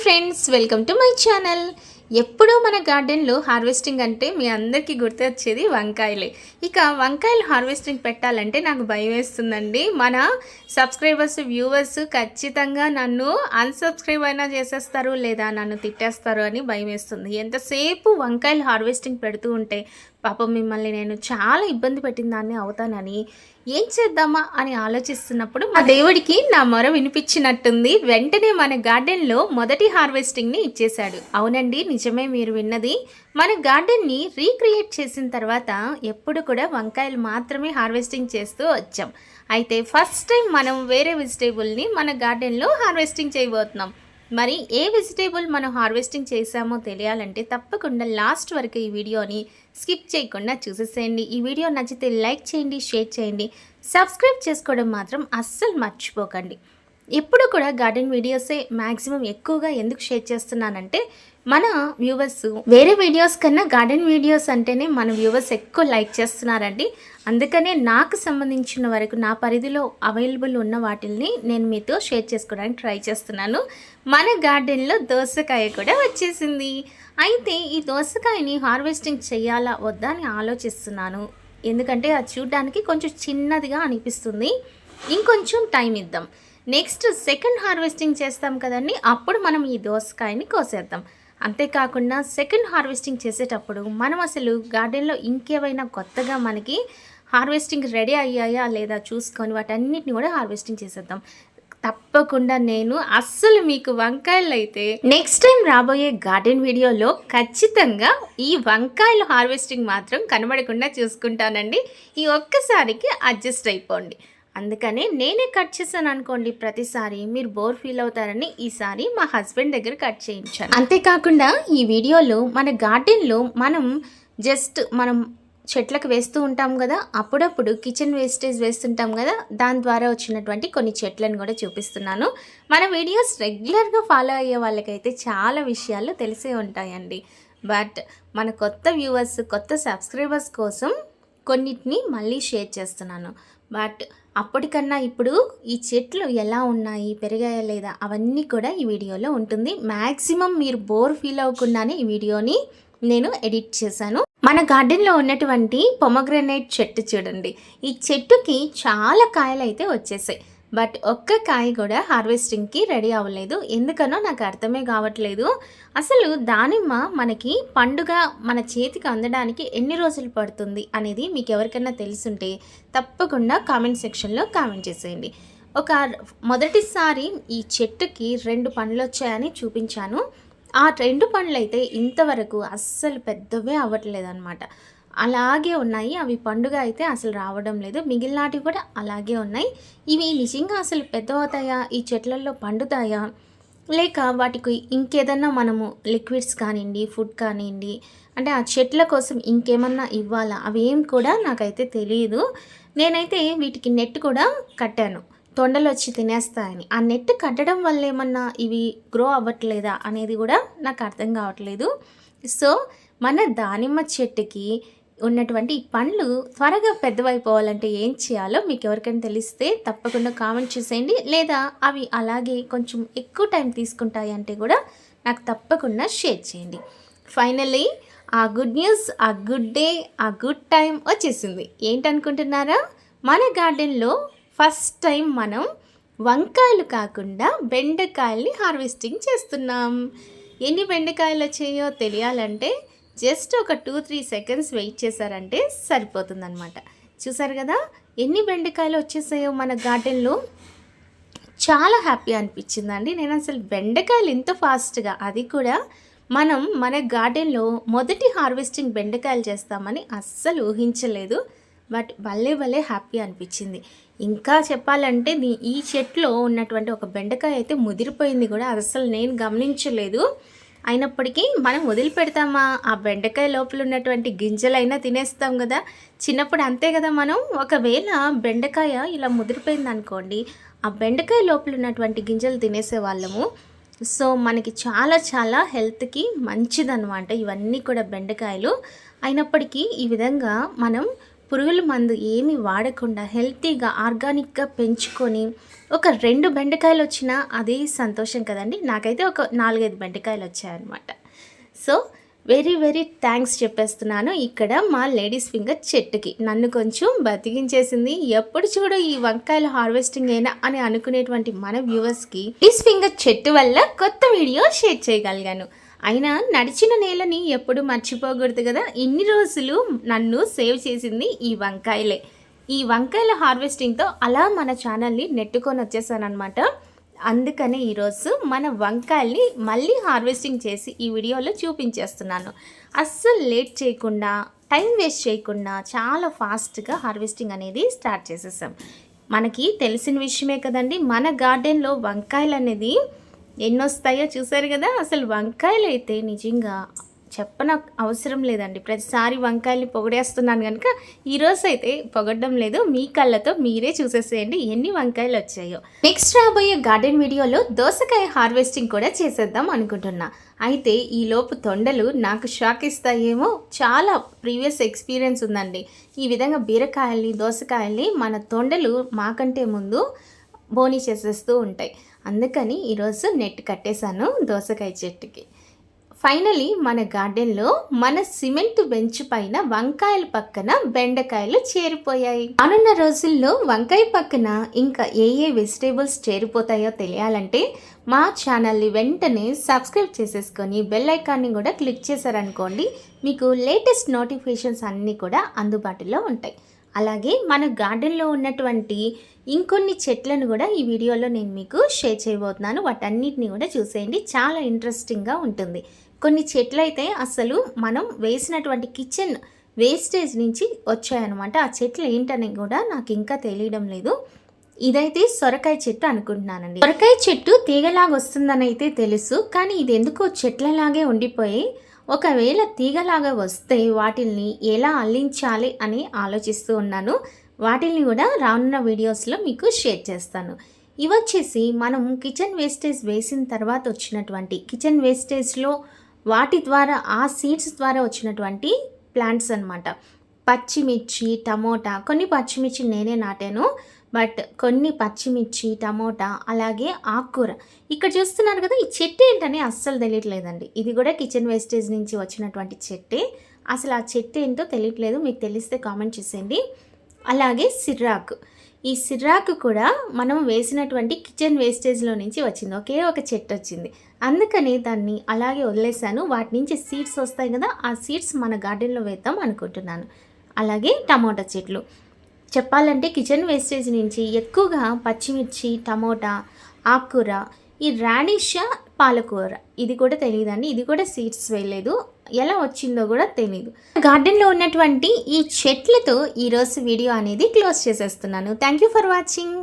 Friends, welcome to my channel. ఎప్పుడూ మన గార్డెన్లో హార్వెస్టింగ్ అంటే మీ అందరికీ గుర్తొచ్చేది వంకాయలే. ఇక వంకాయలు హార్వెస్టింగ్ పెట్టాలంటే నాకు భయం వేస్తుందండి. మన సబ్స్క్రైబర్స్, వ్యూవర్స్ ఖచ్చితంగా నన్ను అన్సబ్స్క్రైబ్ అయినా చేసేస్తారు లేదా నన్ను తిట్టేస్తారు అని భయం వేస్తుంది. ఎంతసేపు వంకాయలు హార్వెస్టింగ్ పెడుతూ ఉంటే పాపం మిమ్మల్ని నేను చాలా ఇబ్బంది పెట్టిన దాన్ని అవుతానని ఏం చేద్దామా అని ఆలోచిస్తున్నప్పుడు మా దేవుడికి నా మొర వినిపించినట్టుంది. వెంటనే మన గార్డెన్లో మొదటి హార్వెస్టింగ్ని ఇచ్చేశాడు. అవునండి, నిజమే మీరు విన్నది. మన గార్డెన్ని రీక్రియేట్ చేసిన తర్వాత ఎప్పుడు కూడా వంకాయలు మాత్రమే హార్వెస్టింగ్ చేస్తూ వచ్చాం. అయితే ఫస్ట్ టైం మనం వేరే వెజిటేబుల్ని మన గార్డెన్లో హార్వెస్టింగ్ చేయబోతున్నాం. మరి ఏ వెజిటేబుల్ మనం హార్వెస్టింగ్ చేసామో తెలియాలంటే తప్పకుండా లాస్ట్ వరకు ఈ వీడియోని స్కిప్ చేయకుండా చూసేసేయండి. ఈ వీడియో నచ్చితే లైక్ చేయండి, షేర్ చేయండి, సబ్స్క్రైబ్ చేసుకోవడం మాత్రం అస్సలు మర్చిపోకండి. ఎప్పుడు కూడా గార్డెన్ వీడియోసే మ్యాక్సిమం ఎక్కువగా ఎందుకు షేర్ చేస్తున్నానంటే మన వ్యూవర్స్ వేరే వీడియోస్ కన్నా గార్డెన్ వీడియోస్ అంటేనే మన వ్యూవర్స్ ఎక్కువ లైక్ చేస్తున్నారండి. అందుకనే నాకు సంబంధించిన వరకు నా పరిధిలో అవైలబుల్ ఉన్న వాటిల్ని నేను మీతో షేర్ చేసుకోవడానికి ట్రై చేస్తున్నాను. మన గార్డెన్లో దోసకాయ కూడా వచ్చేసింది. అయితే ఈ దోసకాయని హార్వెస్టింగ్ చేయాలా వద్దా అని ఆలోచిస్తున్నాను. ఎందుకంటే అది చూడడానికి కొంచెం చిన్నదిగా అనిపిస్తుంది. ఇంకొంచెం టైం ఇద్దాం. నెక్స్ట్ సెకండ్ హార్వెస్టింగ్ చేస్తాం కదండి, అప్పుడు మనం ఈ దోసకాయని కోసేద్దాం. అంతేకాకుండా సెకండ్ హార్వెస్టింగ్ చేసేటప్పుడు మనం అసలు గార్డెన్లో ఇంకేమైనా కొత్తగా మనకి హార్వెస్టింగ్ రెడీ అయ్యాయా లేదా చూసుకొని వాటన్నిటిని కూడా హార్వెస్టింగ్ చేసేద్దాం. తప్పకుండా నేను అస్సలు మీకు వంకాయలు అయితే నెక్స్ట్ టైం రాబోయే గార్డెన్ వీడియోలో ఖచ్చితంగా ఈ వంకాయలు హార్వెస్టింగ్ మాత్రం కనబడకుండా చూసుకుంటానండి. ఈ ఒక్కసారికి అడ్జస్ట్ అయిపోండి. అందుకనే నేనే కట్ చేశాను అనుకోండి, ప్రతిసారి మీరు బోర్ ఫీల్ అవుతారని ఈసారి మా హస్బెండ్ దగ్గర కట్ చేయించాను. అంతేకాకుండా ఈ వీడియోలో మన గార్డెన్లో మనం చెట్లకు వేస్తూ ఉంటాం కదా, అప్పుడప్పుడు కిచెన్ వేస్టేజ్ వేస్తుంటాం కదా, దాని ద్వారా వచ్చినటువంటి కొన్ని చెట్లను కూడా చూపిస్తున్నాను. మన వీడియోస్ రెగ్యులర్గా ఫాలో అయ్యే వాళ్ళకైతే చాలా విషయాలు తెలిసే ఉంటాయండి. బట్ మన కొత్త వ్యూవర్స్, కొత్త సబ్స్క్రైబర్స్ కోసం కొన్నిటిని మళ్ళీ షేర్ చేస్తున్నాను. బట్ అప్పటికన్నా ఇప్పుడు ఈ చెట్లు ఎలా ఉన్నాయి, పెరిగాయా లేదా అవన్నీ కూడా ఈ వీడియోలో ఉంటుంది. మ్యాక్సిమం మీరు బోర్ ఫీల్ అవ్వకుండానే ఈ వీడియోని నేను ఎడిట్ చేశాను. మన గార్డెన్లో ఉన్నటువంటి పొమగ్రనేట్ చెట్టు చూడండి. ఈ చెట్టుకి చాలా కాయలు అయితే వచ్చేసాయి. బట్ ఒక్క కాయ కూడా హార్వెస్టింగ్కి రెడీ అవ్వలేదు. ఎందుకనో నాకు అర్థమే కావట్లేదు. అసలు దానిమ్మ మనకి పండుగ మన చేతికి అందడానికి ఎన్ని రోజులు పడుతుంది అనేది మీకు ఎవరికైనా తెలుసుంటే తప్పకుండా కామెంట్ సెక్షన్లో కామెంట్ చేసేయండి. మొదటిసారి ఈ చెట్టుకి 2 పండ్లు వచ్చాయని చూపించాను. ఆ 2 పండ్లు అయితే ఇంతవరకు అస్సలు పెద్దవే అవ్వట్లేదు అనమాట. అలాగే ఉన్నాయి. అవి పండుగ అయితే అసలు రావడం లేదు. మిగిలినవి కూడా అలాగే ఉన్నాయి. ఇవి నిజంగా అసలు పెద్ద అవుతాయా, ఈ చెట్లలో పండుతాయా, లేక వాటికి ఇంకేదన్నా మనము లిక్విడ్స్ కానివ్వండి, ఫుడ్ కానివ్వండి, అంటే ఆ చెట్ల కోసం ఇంకేమన్నా ఇవ్వాలా, అవేం కూడా నాకైతే తెలియదు. నేనైతే వీటికి నెట్ కూడా కట్టాను, తొండలు వచ్చి తినేస్తాయని. ఆ నెట్ కట్టడం వల్ల ఏమన్నా ఇవి గ్రో అవ్వట్లేదా అనేది కూడా నాకు అర్థం కావట్లేదు. సో మన దానిమ్మ చెట్టుకి ఉన్నటువంటి ఈ పండ్లు త్వరగా పెద్దవైపోవాలంటే ఏం చేయాలో మీకు ఎవరికైనా తెలిస్తే తప్పకుండా కామెంట్ చేసేయండి. లేదా అవి అలాగే కొంచెం ఎక్కువ టైం తీసుకుంటాయి అంటే కూడా నాకు తప్పకుండా షేర్ చేయండి. ఫైనల్లీ ఆ గుడ్ న్యూస్, ఆ గుడ్ డే, ఆ గుడ్ టైం వచ్చేసింది. ఏంటనుకుంటున్నారా? మన గార్డెన్లో ఫస్ట్ టైం మనం వంకాయలు కాకుండా బెండకాయల్ని హార్వెస్టింగ్ చేస్తున్నాం. ఎన్ని బెండకాయలు వచ్చాయో తెలియాలంటే జస్ట్ ఒక 2-3 సెకండ్స్ వెయిట్ చేశారంటే సరిపోతుందన్నమాట. చూసారు కదా ఎన్ని బెండకాయలు వచ్చేసాయో మన గార్డెన్లో. చాలా హ్యాపీ అనిపించిందండి. నేను అసలు బెండకాయలు ఇంత ఫాస్ట్గా, అది కూడా మనం మన గార్డెన్లో మొదటి హార్వెస్టింగ్ బెండకాయలు చేస్తామని అస్సలు ఊహించలేదు. బట్ భలే హ్యాపీ అనిపించింది. ఇంకా చెప్పాలంటే ఈ చెట్లో ఉన్నటువంటి ఒక బెండకాయ అయితే ముదిరిపోయింది కూడా, అసలు నేను గమనించలేదు. అయినప్పటికీ మనం వదిలిపెడతామా? ఆ బెండకాయ లోపల ఉన్నటువంటి గింజలైనా తినేస్తాం కదా. చిన్నప్పుడు అంతే కదా. మనం ఒకవేళ బెండకాయ ఇలా ముదిరిపోయింది అనుకోండి, ఆ బెండకాయ లోపల ఉన్నటువంటి గింజలు తినేసేవాళ్ళము. సో మనకి చాలా హెల్త్కి మంచిదన్నమాట ఇవన్నీ కూడా బెండకాయలు. అయినప్పటికీ ఈ విధంగా మనం పురుగుల మందు ఏమి వాడకుండా హెల్తీగా ఆర్గానిక్గా పెంచుకొని ఒక 2 బెండకాయలు వచ్చినా అదే సంతోషం కదండి. నాకైతే ఒక 4-5 బెండకాయలు వచ్చాయన్నమాట. సో వెరీ వెరీ థ్యాంక్స్ చెప్పేస్తున్నాను ఇక్కడ మా లేడీస్ ఫింగర్ చెట్టుకి. నన్ను కొంచెం బతికించేసింది. ఎప్పుడు చూడు ఈ వంకాయల హార్వెస్టింగ్ అయినా అని అనుకునేటువంటి మన వ్యూవర్స్కి లేడీస్ ఫింగర్ చెట్టు వల్ల కొత్త వీడియో షేర్ చేయగలిగాను. అయినా నడిచిన నేలని ఎప్పుడు మర్చిపోకూడదు కదా. ఇన్ని రోజులు నన్ను సేవ్ చేసింది ఈ వంకాయలే. ఈ వంకాయల హార్వెస్టింగ్తో అలా మన ఛానల్ని నెట్టుకొని వచ్చేసానమాట. అందుకనే ఈరోజు మన వంకాయల్ని మళ్ళీ హార్వెస్టింగ్ చేసి ఈ వీడియోలో చూపించేస్తున్నాను. అస్సలు లేట్ చేయకుండా, టైం వేస్ట్ చేయకుండా చాలా ఫాస్ట్గా హార్వెస్టింగ్ అనేది స్టార్ట్ చేసేసాం. మనకి తెలిసిన విషయమే కదండి, మన గార్డెన్లో వంకాయలు అనేది ఎన్నొస్తాయో చూసారు కదా. అసలు వంకాయలు అయితే నిజంగా చెప్పన అవసరం లేదండి. ప్రతిసారి వంకాయల్ని పొగడేస్తున్నాను కనుక ఈరోజు అయితే పొగడడం లేదు. మీ కళ్ళతో మీరే చూసేసేయండి ఎన్ని వంకాయలు వచ్చాయో. నెక్స్ట్ రాబోయే గార్డెన్ వీడియోలో దోసకాయ హార్వెస్టింగ్ కూడా చేసేద్దాం అనుకుంటున్నా. అయితే ఈలోపు తొండలు నాకు షాక్ ఇస్తాయేమో. చాలా ప్రీవియస్ ఎక్స్పీరియన్స్ ఉందండి. ఈ విధంగా బీరకాయల్ని, దోసకాయల్ని మన తొండలు మాకంటే ముందు బోని చేసేస్తూ ఉంటాయి. అందుకని ఈరోజు నెట్ కట్టేశాను దోసకాయ చెట్టుకి. ఫైనలీ మన గార్డెన్లో మన సిమెంట్ బెంచ్ పైన వంకాయల పక్కన బెండకాయలు చేరిపోయాయి. రానున్న రోజుల్లో వంకాయ పక్కన ఇంకా ఏ వెజిటేబుల్స్ చేరిపోతాయో తెలియాలంటే మా ఛానల్ని వెంటనే సబ్స్క్రైబ్ చేసేసుకొని బెల్ ఐకాన్ని కూడా క్లిక్ చేశారనుకోండి, మీకు లేటెస్ట్ నోటిఫికేషన్స్ అన్నీ కూడా అందుబాటులో ఉంటాయి. అలాగే మన గార్డెన్లో ఉన్నటువంటి ఇంకొన్ని చెట్లను కూడా ఈ వీడియోలో నేను మీకు షేర్ చేయబోతున్నాను. వాటన్నిటిని కూడా చూసేయండి, చాలా ఇంట్రెస్టింగ్గా ఉంటుంది. కొన్ని చెట్లు అయితే అసలు మనం వేసినటువంటి కిచెన్ వేస్టేజ్ నుంచి వచ్చాయన్నమాట. ఆ చెట్లు ఏంటని కూడా నాకు ఇంకా తెలియడం లేదు. ఇదైతే సొరకాయ చెట్టు అనుకుంటున్నానండి. సొరకాయ చెట్టు తీగలాగా వస్తుందని అయితే తెలుసు, కానీ ఇది ఎందుకో చెట్లలాగే ఉండిపోయి, ఒకవేళ తీగలాగా వస్తే వాటిల్ని ఎలా అల్లించాలి అని ఆలోచిస్తూ ఉన్నాను. వాటిల్ని కూడా రానున్న వీడియోస్లో మీకు షేర్ చేస్తాను. ఇవి వచ్చేసి మనం కిచెన్ వేస్టేజ్ వేసిన తర్వాత వచ్చినటువంటి కిచెన్ వేస్టేజ్లో వాటి ద్వారా ఆ సీడ్స్ ద్వారా వచ్చినటువంటి ప్లాంట్స్ అన్నమాట. పచ్చిమిర్చి, టమోటా, కొన్ని పచ్చిమిర్చి నేనే నాటాను, బట్ కొన్ని పచ్చిమిర్చి, టమోటా, అలాగే ఆకుకూర. ఇక్కడ చూస్తున్నారు కదా, ఈ చెట్టు ఏంటని అస్సలు తెలియట్లేదండి. ఇది కూడా కిచెన్ వేస్టేజ్ నుంచి వచ్చినటువంటి చెట్టే. అసలు ఆ చెట్టు ఏంటో తెలియట్లేదు, మీకు తెలిస్తే కామెంట్ చేసేయండి. అలాగే సిర్రాకు. ఈ సిర్రాకు కూడా మనం వేసినటువంటి కిచెన్ వేస్టేజ్లో నుంచి వచ్చింది. ఒకే ఒక చెట్టు వచ్చింది, అందుకని దాన్ని అలాగే వదిలేసాను. వాటి నుంచి సీడ్స్ వస్తాయి కదా, ఆ సీడ్స్ మన గార్డెన్లో వేద్దాం అనుకుంటున్నాను. అలాగే టమోటా చెట్లు. చెప్పాలంటే కిచెన్ వేస్టేజ్ నుంచి ఎక్కువగా పచ్చిమిర్చి, టమోటా, ఆకుకూర, ఈ రాడిష్, పాలకూర ఇది కూడా తెలియదండి. ఇది కూడా సీడ్స్ వేయలేదు, ఎలా వచ్చిందో కూడా తెలీదు. గార్డెన్లో ఉన్నటువంటి ఈ చెట్లతో ఈరోజు వీడియో అనేది క్లోజ్ చేసేస్తున్నాను. Thank you for watching.